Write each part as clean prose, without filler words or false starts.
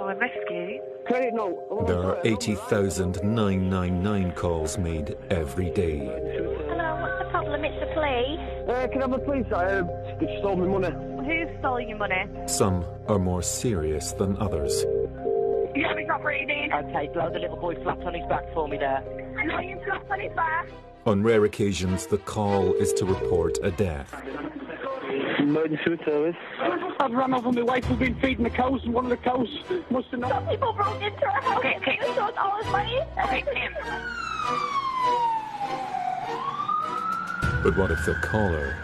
Following rescue. There are 80,999 calls made every day. Hello, what's the problem? It's the police. Can I have a police? They stole my money. Who stole your money? Some are more serious than others. You got me stop breathing. Okay, blow the little boy flapped on his back for me there. I know you flapped on his back. On rare occasions, the call is to report a death. Emergency service. I'd run over my wife who'd been feeding the cows, and one of the cows must have known. Some people broke into our house and stole all his money. Okay, Tim. But what if the caller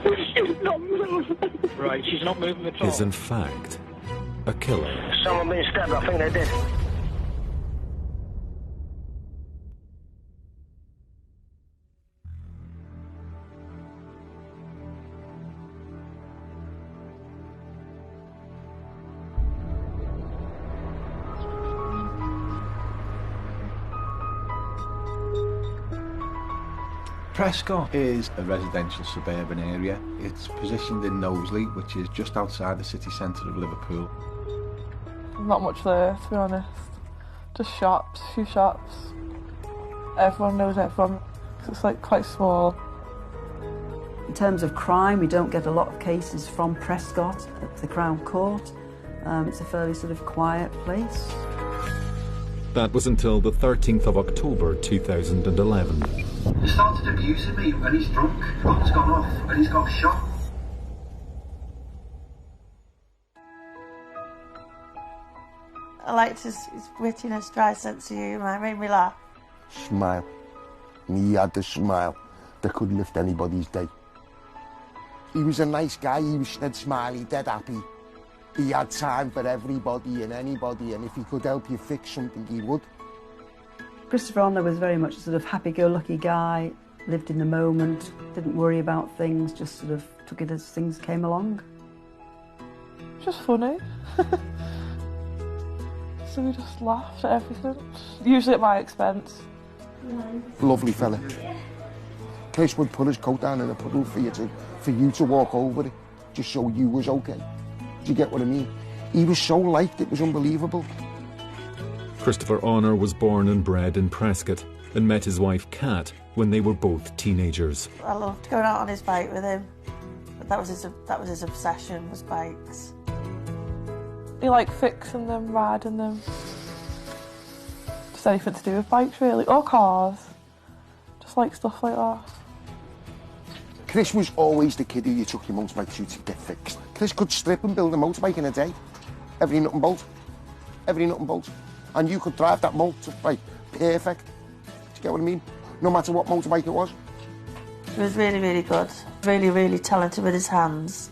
She's not moving. Right, she's not moving at all. is in fact a killer? Someone been stabbed, I think they did. Prescott is a residential suburban area. It's positioned in Knowsley, which is just outside the city centre of Liverpool. Not much there, to be honest. Just shops, a few shops. Everyone knows everyone, 'cause it's like quite small. In terms of crime, we don't get a lot of cases from Prescott at the Crown Court. It's a fairly sort of quiet place. That was until the 13th of October 2011. He started abusing me when he's drunk. Bomb's gone off and he's got shot. I liked his wittiness, dry sense of humour. It made me laugh. Smile. And he had the smile that could lift anybody's day. He was a nice guy. He was dead smiley, dead happy. He had time for everybody and anybody, and if he could help you fix something, he would. Christopher Honor was very much a sort of happy-go-lucky guy, lived in the moment, didn't worry about things, just sort of took it as things came along. Just funny. So we just laughed at everything, usually at my expense. Lovely fella. Chris would put his coat down in a puddle for you to walk over it, just so you was okay. Do you get what I mean? He was so liked, it was unbelievable. Christopher Honor was born and bred in Prescott and met his wife Kat when they were both teenagers. I loved going out on his bike with him. But that was his obsession, was bikes. He liked fixing them, riding them. Just anything to do with bikes, really, or cars. Just like stuff like that. Chris was always the kid who you took your motorbike to get fixed. Chris could strip and build a motorbike in a day. Every nut and bolt. Every nut and bolt. And you could drive that motorbike perfect. Do you get what I mean? No matter what motorbike it was. He was really, really good. Really, really talented with his hands.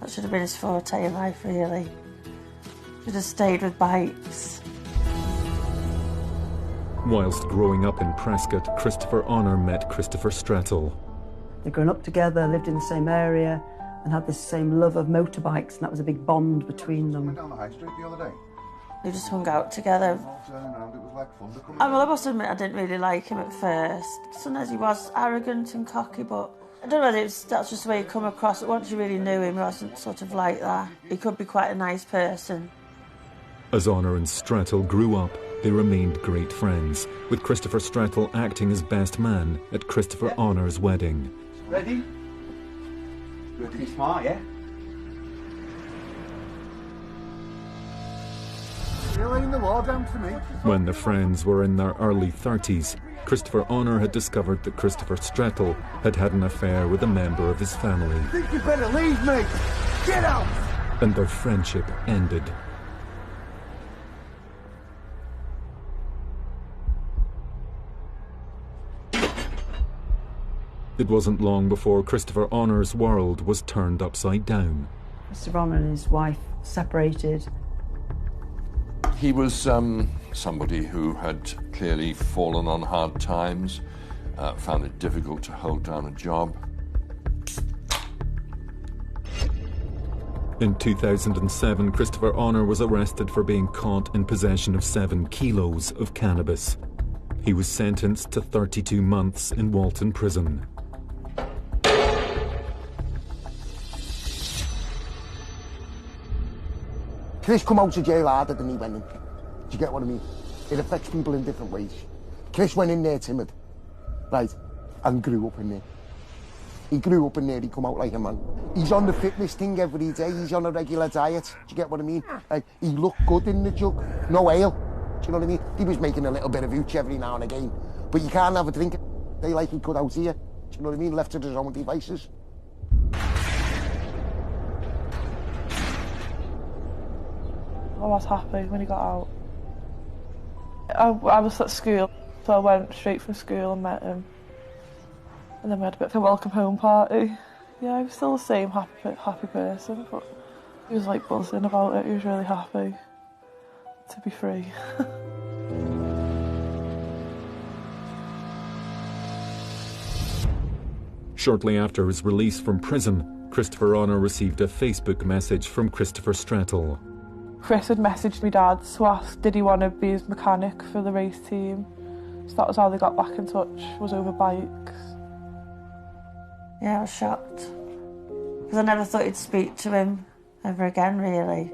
That should have been his forte in life, really. Should have stayed with bikes. Whilst growing up in Prescott, Christopher Honor met Christopher Strettle. They'd grown up together, lived in the same area, and had this same love of motorbikes, and that was a big bond between them. Went down the high street the other day. We just hung out together. Around, it was like fun to come Well, I must admit I didn't really like him at first. Sometimes he was arrogant and cocky, but I don't know whether that's just the way he come across. But once you really knew him, he wasn't sort of like that. He could be quite a nice person. As Honor and Strettle grew up, they remained great friends, with Christopher Strettle acting as best man at Christopher Honor's wedding. Ready? Ready? Smart, yeah? You're laying the law down for me. When the friends were in their early 30s, Christopher Honor had discovered that Christopher Strettle had had an affair with a member of his family. I think you better leave me. Get out! And their friendship ended. It wasn't long before Christopher Honor's world was turned upside down. Christopher Honor and his wife separated. He was somebody who had clearly fallen on hard times, found it difficult to hold down a job. In 2007, Christopher Honor was arrested for being caught in possession of 7 kilos of cannabis. He was sentenced to 32 months in Walton Prison. Chris come out of jail harder than he went in. Do you get what I mean? It affects people in different ways. Chris went in there timid, right, and grew up in there. He grew up in there, he come out like a man. He's on the fitness thing every day, he's on a regular diet. Do you get what I mean? Like, he looked good in the jug, no ale. Do you know what I mean? He was making a little bit of hooch every now and again. But you can't have a drink a day like he could out here. Do you know what I mean? Left to his own devices. I was happy when he got out. I was at school, so I went straight from school and met him. And then we had a bit of a welcome home party. Yeah, he was still the same happy person, but he was like buzzing about it. He was really happy to be free. Shortly after his release from prison, Christopher Honor received a Facebook message from Christopher Strettle. Chris had messaged me dad to ask did he want to be his mechanic for the race team. So that was how they got back in touch, was over bikes. Yeah, I was shocked. Because I never thought he'd speak to him ever again, really.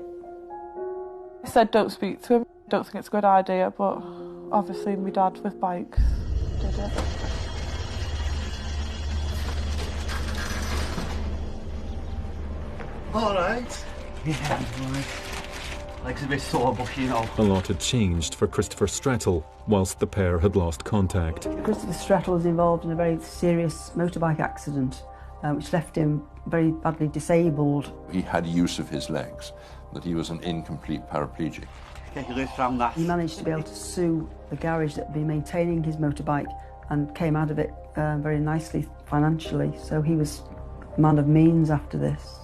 I said don't speak to him, don't think it's a good idea, but obviously my dad with bikes did it. All right. Yeah, I'm right. Legs a bit sore, but you know. A lot had changed for Christopher Strettle, whilst the pair had lost contact. Christopher Strettle was involved in a very serious motorbike accident, which left him very badly disabled. He had use of his legs, that he was an incomplete paraplegic. Get your lift round that. He managed to be able to sue the garage that had been maintaining his motorbike and came out of it very nicely financially. So he was a man of means after this.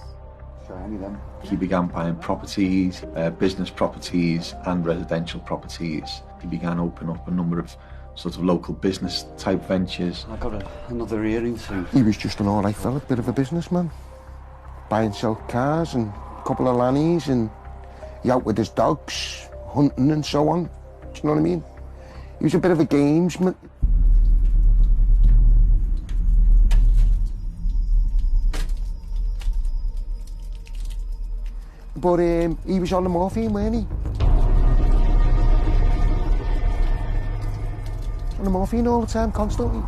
He began buying properties, business properties and residential properties. He began opening up a number of sort of local business type ventures. I got another earring too. He was just an alright fella, bit of a businessman. Buy and sell cars and a couple of lannies, and he out with his dogs, hunting and so on. Do you know what I mean? He was a bit of a gamesman. But he was on the morphine, weren't he? On the morphine all the time, constantly.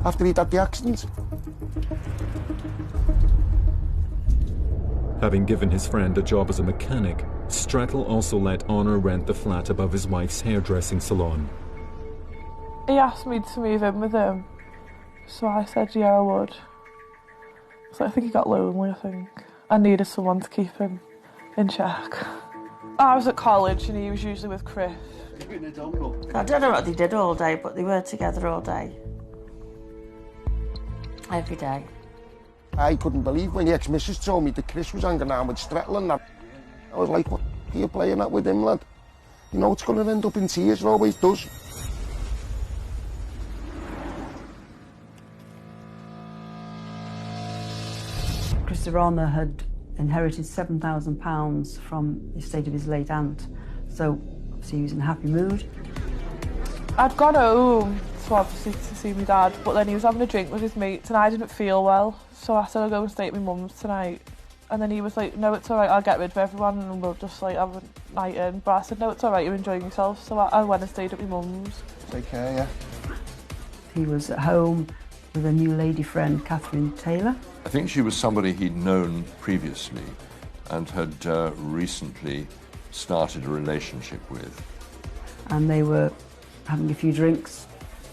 After he'd had the accident. Having given his friend a job as a mechanic, Strettle also let Honor rent the flat above his wife's hairdressing salon. He asked me to move in with him, so I said yeah I would. So I think he got lonely, I think. I needed someone to keep him in check. I was at college and he was usually with Chris. I don't know what they did all day, but they were together all day. Every day. I couldn't believe when the ex-missus told me that Chris was hanging around with Strettle and that. I was like, what are you playing at with him, lad? You know it's going to end up in tears, it always does. Christopher Honor had inherited £7,000 from the estate of his late aunt, so obviously he was in a happy mood. I'd gone home to see my dad, but then he was having a drink with his mates and I didn't feel well, so I said I'll go and stay at my mum's tonight. And then he was like, no, it's alright, I'll get rid of everyone and we'll just like have a night in. But I said, no, it's alright, you're enjoying yourself, so I went and stayed at my mum's. Take care, yeah. He was at home with a new lady friend, Catherine Taylor. I think she was somebody he'd known previously and had recently started a relationship with. And they were having a few drinks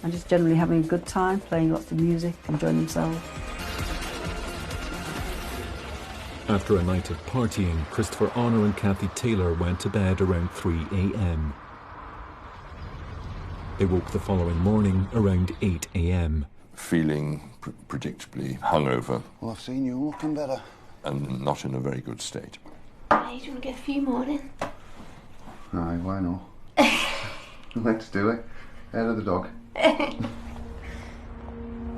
and just generally having a good time, playing lots of music, enjoying themselves. After a night of partying, Christopher Honor and Kathy Taylor went to bed around 3 a.m. They woke the following morning around 8 a.m. Feeling predictably hungover. Well, I've seen you looking better. And not in a very good state. Hey, do you want to get a few more in? Aye, why not? Let's do it. Hair of the dog.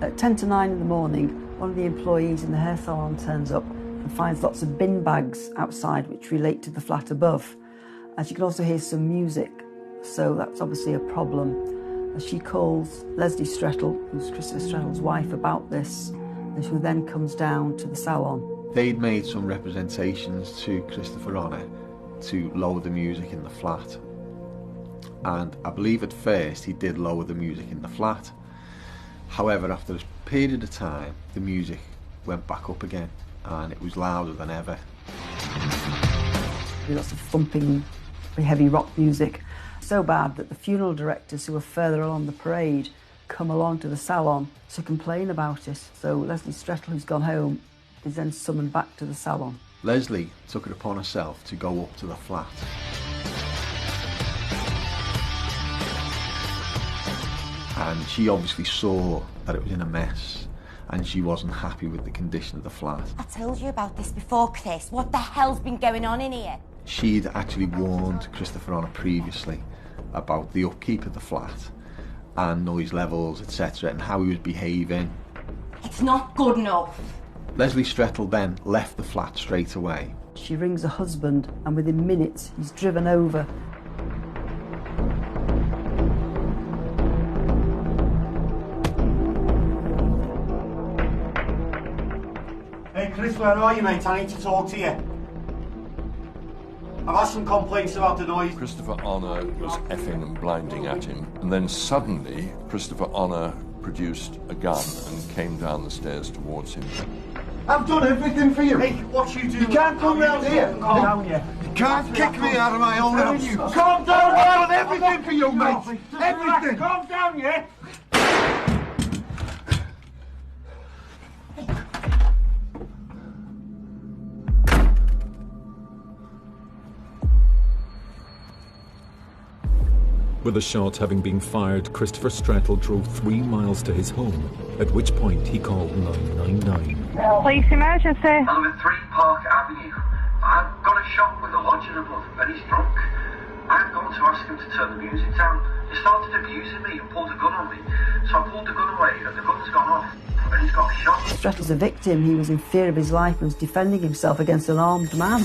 At 10 to 9 in the morning, one of the employees in the hair salon turns up and finds lots of bin bags outside which relate to the flat above. And she can also hear some music, so that's obviously a problem. She calls Leslie Strettle, who's Christopher Strettle's wife, about this, and she then comes down to the salon. They'd made some representations to Christopher Honor to lower the music in the flat. And I believe at first he did lower the music in the flat. However, after a period of time, the music went back up again and it was louder than ever. Lots of thumping, very heavy rock music. So bad that the funeral directors who were further along the parade come along to the salon to complain about it. So Leslie Strettle, who's gone home, is then summoned back to the salon. Leslie took it upon herself to go up to the flat. And she obviously saw that it was in a mess and she wasn't happy with the condition of the flat. I told you about this before, Chris. What the hell's been going on in here? She'd actually warned Christopher Honor previously about the upkeep of the flat and noise levels, etc., and how he was behaving. It's not good enough. Leslie Strettle then left the flat straight away. She rings her husband and within minutes he's driven over. Hey Chris, where are you, mate? I need to talk to you. I've had some complaints about the noise. Christopher Honor was effing and blinding at him, and then suddenly Christopher Honor produced a gun and came down the stairs towards him. I've done everything for you. Hey, what you do? You can't come round here. Calm down, yeah. You can't kick me out of my own house. Calm down, I've done everything for you, mate. Everything. Calm down, yeah. With a shot having been fired, Christopher Strettle drove 3 miles to his home, at which point he called 999. Police emergency. I'm at 3 Park Avenue. I've got a shop with a lodger above and he's drunk. I've gone to ask him to turn the music down. He started abusing me and pulled a gun on me. So I pulled the gun away and the gun's gone off and he's got shot. Strettle's a victim. He was in fear of his life and was defending himself against an armed man.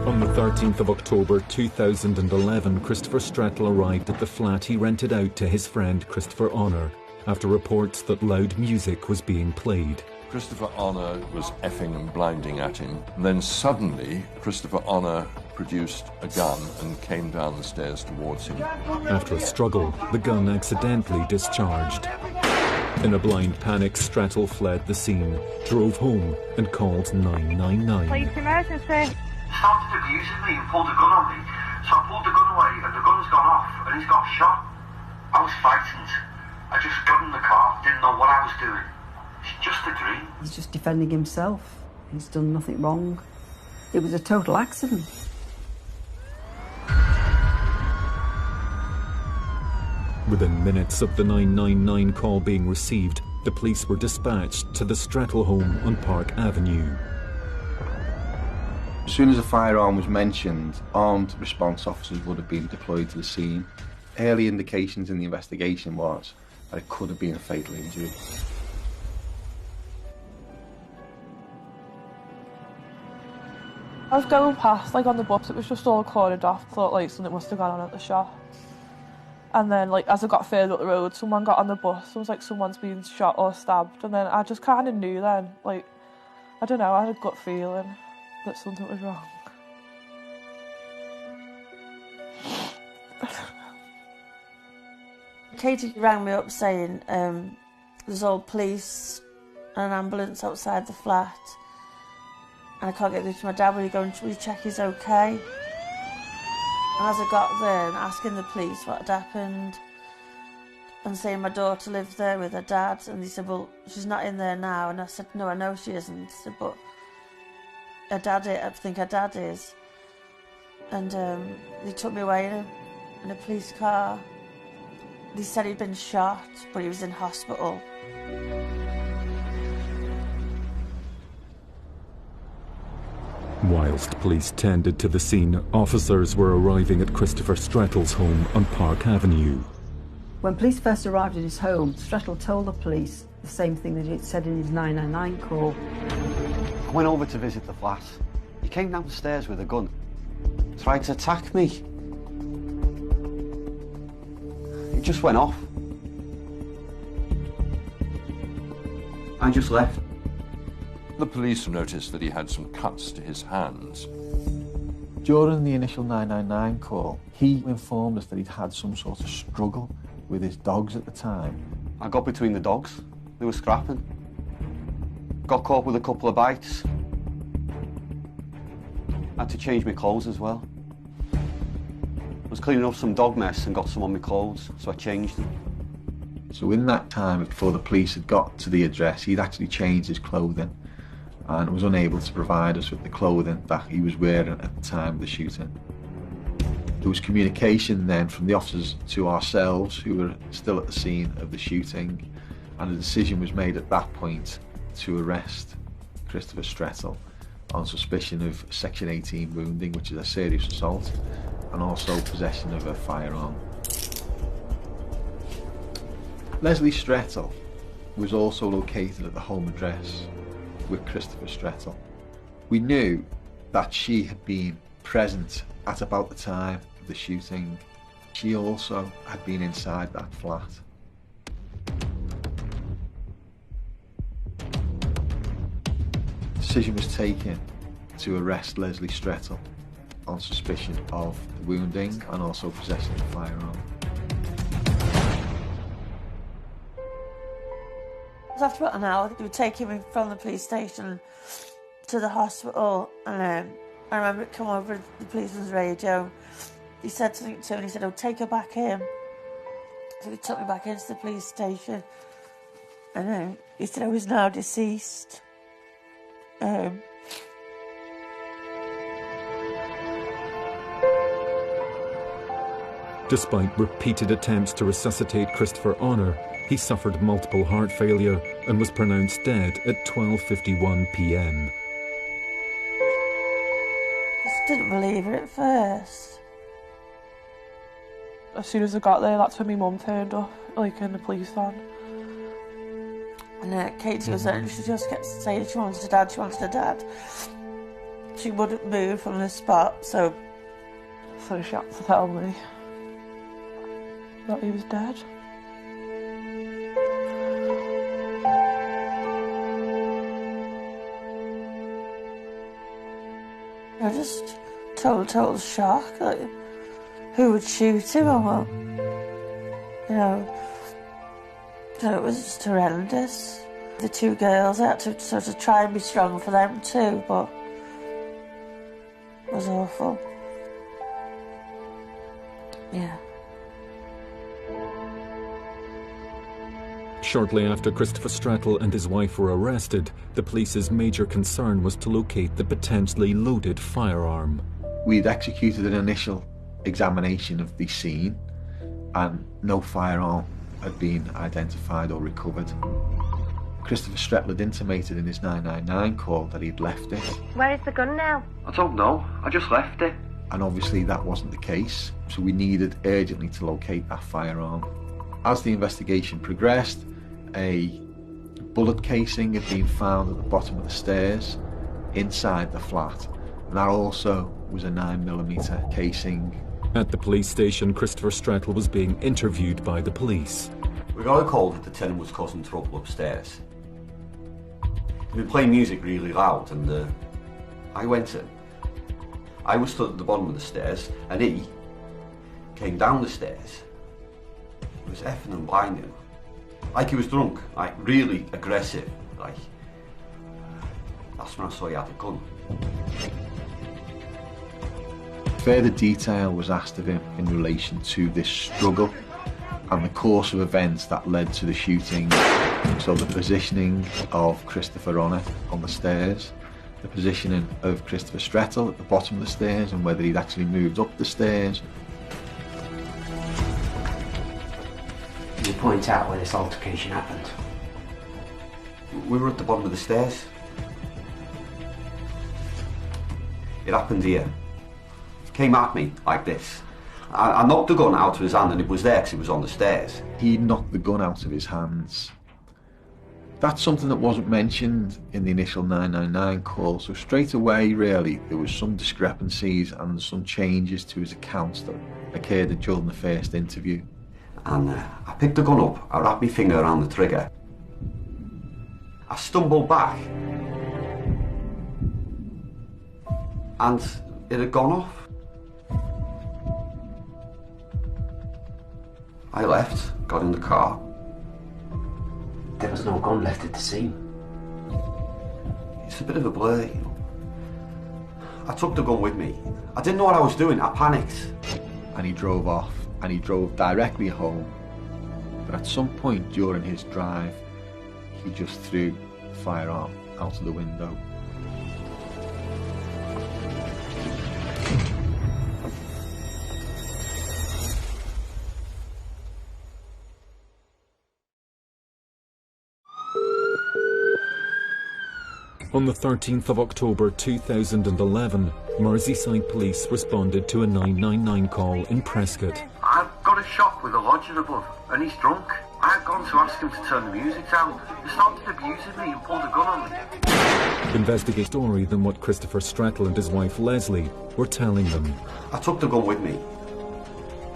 On the 13th of October 2011, Christopher Strettle arrived at the flat he rented out to his friend Christopher Honor after reports that loud music was being played. Christopher Honor was effing and blinding at him, and then suddenly Christopher Honor produced a gun and came down the stairs towards him. After a struggle, the gun accidentally discharged. In a blind panic, Strettle fled the scene, drove home and called 999. Police emergency. He started abusing me and pulled a gun on me. So I pulled the gun away and the gun's gone off and he's got shot. I was frightened. I just got in the car, didn't know what I was doing. It's just a dream. He's just defending himself. He's done nothing wrong. It was a total accident. Within minutes of the 999 call being received, the police were dispatched to the Strettle home on Park Avenue. As soon as a firearm was mentioned, armed response officers would have been deployed to the scene. Early indications in the investigation was that it could have been a fatal injury. I was going past, like on the bus, it was just all cordoned off. Thought like something must have gone on at the shop. And then like as I got further up the road, someone got on the bus. It was like someone's been shot or stabbed. And then I just kind of knew then, like, I don't know, I had a gut feeling that something was wrong. Katie rang me up saying there's all police and an ambulance outside the flat and I can't get through to my dad. Will you check he's okay? And as I got there and asking the police what had happened and saying my daughter lived there with her dad, and they said, well, she's not in there now. And I said, no, I know she isn't. They said, but her dad, I think her dad is. And they took me away in a police car. They said he'd been shot, but he was in hospital. Whilst police tended to the scene, officers were arriving at Christopher Strettle's home on Park Avenue. When police first arrived at his home, Strettle told the police the same thing that he'd said in his 999 call. I went over to visit the flat. He came down the stairs with a gun. Tried to attack me. It just went off. I just left. The police noticed that he had some cuts to his hands. During the initial 999 call, he informed us that he'd had some sort of struggle with his dogs at the time. I got between the dogs. They were scrapping. Got caught with a couple of bites. Had to change my clothes as well. I was cleaning up some dog mess and got some on my clothes, so I changed them. So in that time, before the police had got to the address, he'd actually changed his clothing and was unable to provide us with the clothing that he was wearing at the time of the shooting. There was communication then from the officers to ourselves, who were still at the scene of the shooting, and a decision was made at that point to arrest Christopher Strettle on suspicion of Section 18 wounding, which is a serious assault, and also possession of a firearm. Leslie Strettle was also located at the home address with Christopher Strettle. We knew that she had been present at about the time of the shooting. She also had been inside that flat. The decision was taken to arrest Leslie Strettle on suspicion of the wounding and also possession of a firearm. After about an hour, they would take him from the police station to the hospital, and I remember it come over the policeman's radio. He said something to me, and he said, "Oh, take her back in." So he took me back into the police station, and he said I was now deceased. Despite repeated attempts to resuscitate Christopher Honor, he suffered multiple heart failure and was pronounced dead at 12:51 p.m. Just didn't believe it at first. As soon as I got there, that's when my mum turned up, like in the police van. And Katie was there, and she just kept saying she wanted a dad, she wanted a dad. She wouldn't move from the spot, so she had to tell me that he was dead. I was just total shock. Like, who would shoot him? Or what? So it was just horrendous. The two girls, I had to sort of try and be strong for them too, but it was awful. Yeah. Shortly after Christopher Strettle and his wife were arrested, the police's major concern was to locate the potentially loaded firearm. We'd executed an initial examination of the scene and no firearm had been identified or recovered. Christopher Strettle had intimated in his 999 call that he'd left it. Where is the gun now? I don't know. I just left it. And obviously that wasn't the case, so we needed urgently to locate that firearm. As the investigation progressed, a bullet casing had been found at the bottom of the stairs inside the flat, and that also was a 9mm casing. At the police station, Christopher Strettle was being interviewed by the police. We got a call that the tenant was causing trouble upstairs. He'd been playing music really loud, and I went in. I was stood at the bottom of the stairs, and he came down the stairs. He was effing and blinding. Like he was drunk, like really aggressive. Like, that's when I saw he had a gun. Further detail was asked of him in relation to this struggle and the course of events that led to the shooting. So the positioning of Christopher Honor on the stairs, the positioning of Christopher Strettle at the bottom of the stairs, and whether he'd actually moved up the stairs. Can you point out where this altercation happened? We were at the bottom of the stairs. It happened here. He came at me like this. I knocked the gun out of his hand, and it was there because it was on the stairs. He knocked the gun out of his hands. That's something that wasn't mentioned in the initial 999 call, so straight away really there was some discrepancies and some changes to his accounts that occurred during the first interview. And I picked the gun up, I wrapped my finger around the trigger. I stumbled back and it had gone off. I left, got in the car. There was no gun left at the scene. It's a bit of a blur, you know. I took the gun with me. I didn't know what I was doing, I panicked. And he drove off, and he drove directly home. But at some point during his drive, he just threw the firearm out of the window. On the 13th of October 2011, Merseyside police responded to a 999 call in Prescott. I've got a shop with a lodger above, and he's drunk. I've gone to ask him to turn the music down. He started abusing me and pulled a gun on me. Investigate story than what Christopher Strettle and his wife Leslie were telling them. I took the gun with me.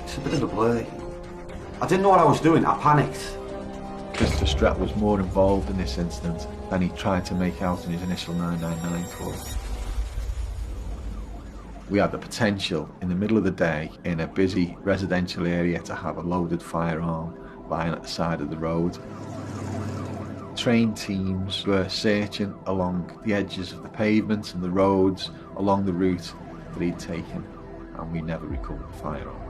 It's a bit of a blur. I didn't know what I was doing, I panicked. Christopher Strettle was more involved in this incident than he tried to make out in his initial 999 call. We had the potential in the middle of the day in a busy residential area to have a loaded firearm lying at the side of the road. Trained teams were searching along the edges of the pavements and the roads along the route that he'd taken, and we never recovered the firearm.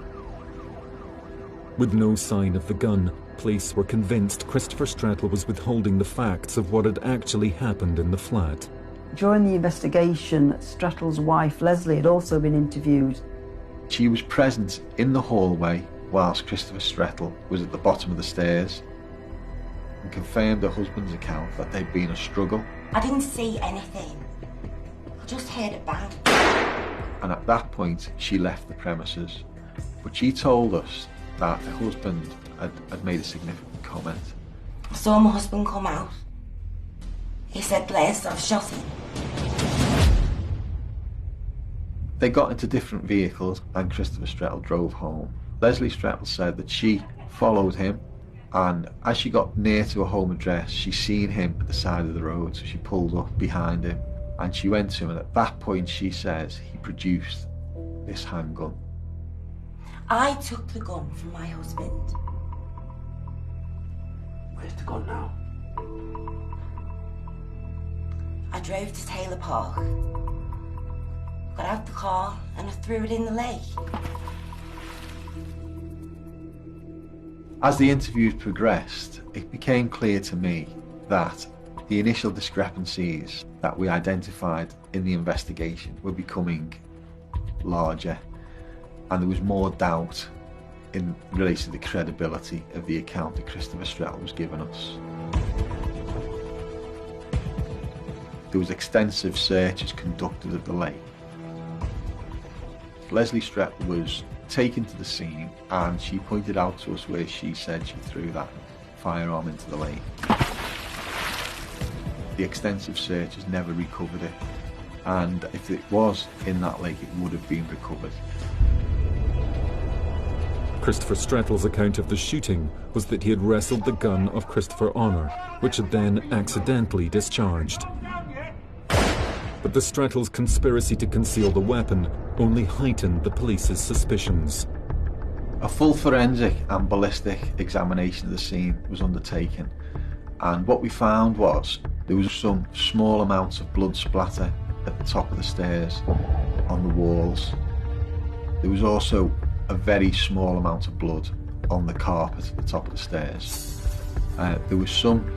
With no sign of the gun, police were convinced Christopher Strettle was withholding the facts of what had actually happened in the flat. During the investigation, Strattle's wife Leslie had also been interviewed. She was present in the hallway whilst Christopher Strettle was at the bottom of the stairs and confirmed her husband's account that there'd been a struggle. I didn't see anything. I just heard a bang. And at that point, she left the premises. But she told us that her husband had made a significant comment. I saw my husband come out. He said, Les, I've shot him. They got into different vehicles and Christopher Strettle drove home. Leslie Strettle said that she followed him, and as she got near to her home address, she seen him at the side of the road, so she pulled up behind him and she went to him, and at that point she says he produced this handgun. I took the gun from my husband. Where's the gun now? I drove to Taylor Park, got out the car and I threw it in the lake. As the interviews progressed, it became clear to me that the initial discrepancies that we identified in the investigation were becoming larger, and there was more doubt in relation to the credibility of the account that Christopher Strettle was giving us. There was extensive searches conducted at the lake. Leslie Strettle was taken to the scene and she pointed out to us where she said she threw that firearm into the lake. The extensive searches never recovered it, and if it was in that lake it would have been recovered. Christopher Strettle's account of the shooting was that he had wrestled the gun of Christopher Honor, which had then accidentally discharged. But the Strettles' conspiracy to conceal the weapon only heightened the police's suspicions. A full forensic and ballistic examination of the scene was undertaken, and what we found was there was some small amounts of blood splatter at the top of the stairs, on the walls. There was also a very small amount of blood on the carpet at the top of the stairs. There was some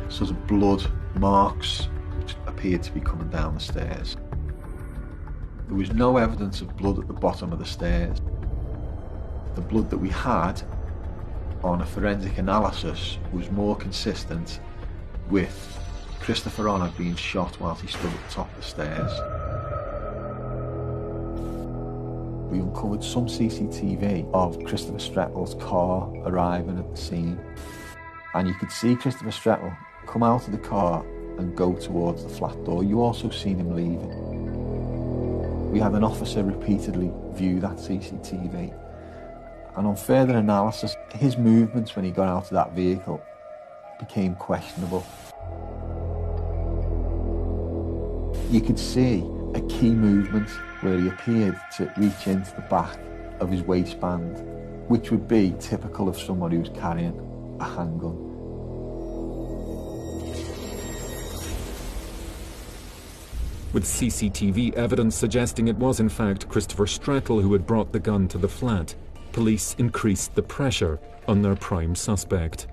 sort of blood marks which appeared to be coming down the stairs. There was no evidence of blood at the bottom of the stairs. The blood that we had on a forensic analysis was more consistent with Christopher Honor being shot while he stood at the top of the stairs. We uncovered some CCTV of Christopher Strettle's car arriving at the scene, and you could see Christopher Strettle come out of the car and go towards the flat door. You also seen him leaving. We had an officer repeatedly view that CCTV, and on further analysis, his movements when he got out of that vehicle became questionable. You could see a key movement where he appeared to reach into the back of his waistband, which would be typical of someone who's carrying a handgun. With CCTV evidence suggesting it was in fact Christopher Strettle who had brought the gun to the flat, police increased the pressure on their prime suspect.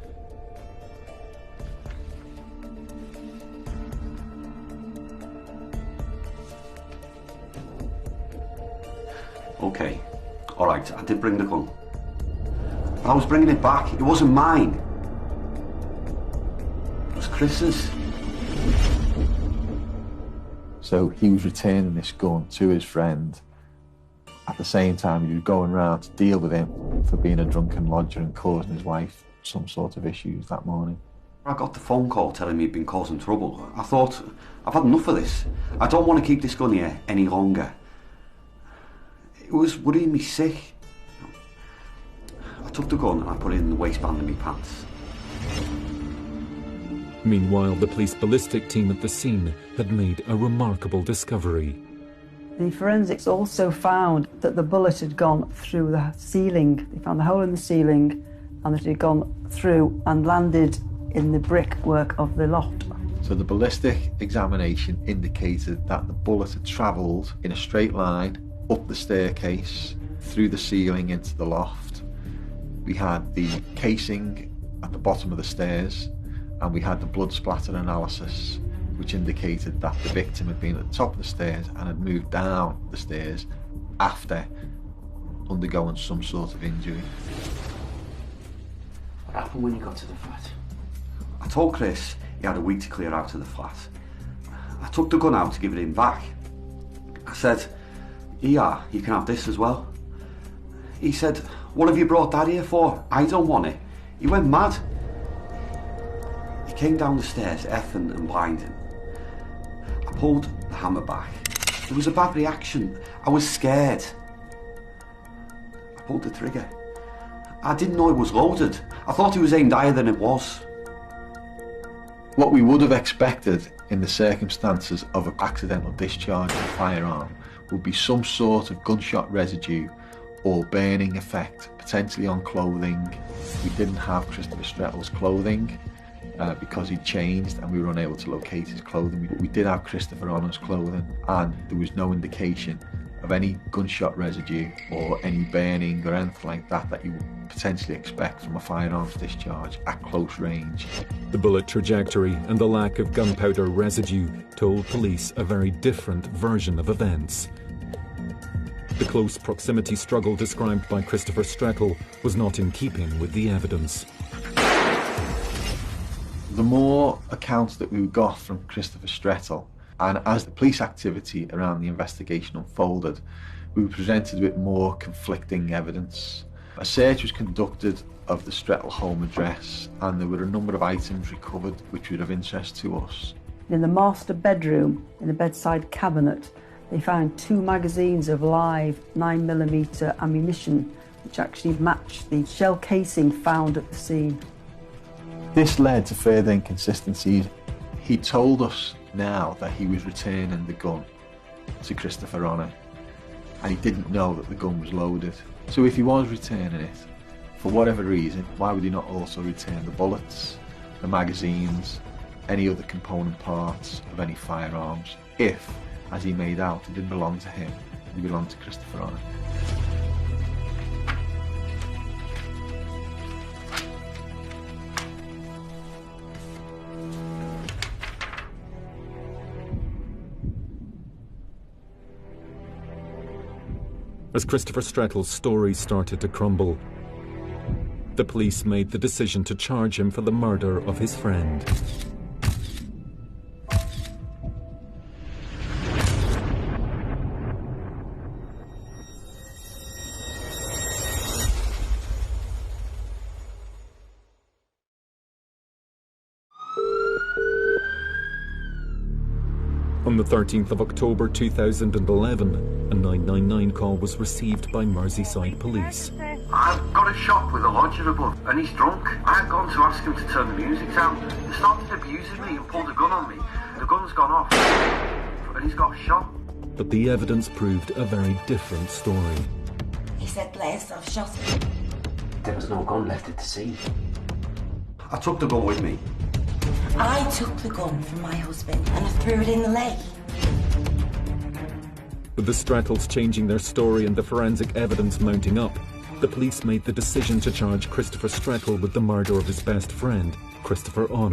Okay, alright, I did bring the gun. But I was bringing it back. It wasn't mine. It was Chris's. So he was returning this gun to his friend. At the same time, he was going round to deal with him for being a drunken lodger and causing his wife some sort of issues that morning. I got the phone call telling me he'd been causing trouble. I thought, I've had enough of this. I don't want to keep this gun here any longer. It was worrying me sick. I took the gun and I put it in the waistband of my pants. Meanwhile, the police ballistic team at the scene had made a remarkable discovery. The forensics also found that the bullet had gone through the ceiling. They found the hole in the ceiling and that it had gone through and landed in the brickwork of the loft. So the ballistic examination indicated that the bullet had travelled in a straight line up the staircase, through the ceiling into the loft. We had the casing at the bottom of the stairs, and we had the blood splatter analysis, which indicated that the victim had been at the top of the stairs and had moved down the stairs after undergoing some sort of injury. What happened when you got to the flat? I told Chris he had a week to clear out of the flat. I took the gun out to give it him back. I said, "Yeah, you can have this as well." He said, "What have you brought that here for? I don't want it." He went mad. He came down the stairs, effing and blinding. I pulled the hammer back. There was a bad reaction. I was scared. I pulled the trigger. I didn't know it was loaded. I thought it was aimed higher than it was. What we would have expected in the circumstances of an accidental discharge of a firearm would be some sort of gunshot residue or burning effect, potentially on clothing. We didn't have Christopher Strettle's clothing because he'd changed and we were unable to locate his clothing. We did have Christopher Honor's clothing and there was no indication of any gunshot residue or any burning or anything like that that you would potentially expect from a firearms discharge at close range. The bullet trajectory and the lack of gunpowder residue told police a very different version of events. The close proximity struggle described by Christopher Strettle was not in keeping with the evidence. The more accounts that we got from Christopher Strettle, and as the police activity around the investigation unfolded, we were presented with more conflicting evidence. A search was conducted of the Strettle home address and there were a number of items recovered which were of interest to us. In the master bedroom, in the bedside cabinet, they found 2 magazines of live 9mm ammunition which actually matched the shell casing found at the scene. This led to further inconsistencies. He told us now that he was returning the gun to Christopher Honor and he didn't know that the gun was loaded. So if he was returning it, for whatever reason, why would he not also return the bullets, the magazines, any other component parts of any firearms, if, as he made out, it didn't belong to him, it belonged to Christopher Honor. As Christopher Strettle's story started to crumble, the police made the decision to charge him for the murder of his friend. On the 13th of October 2011, a 999 call was received by Merseyside Police. I've got a shop with a lodger above and he's drunk. I've gone to ask him to turn the music down. He started abusing me and pulled a gun on me. The gun's gone off and Blaze got shot. But the evidence proved a very different story. He said Blaze have shot him. There was no gun left at the scene. I took the gun with me. I took the gun from my husband and I threw it in the lake. With the Strattles changing their story and the forensic evidence mounting up, the police made the decision to charge Christopher Strattle with the murder of his best friend, Christopher Honor.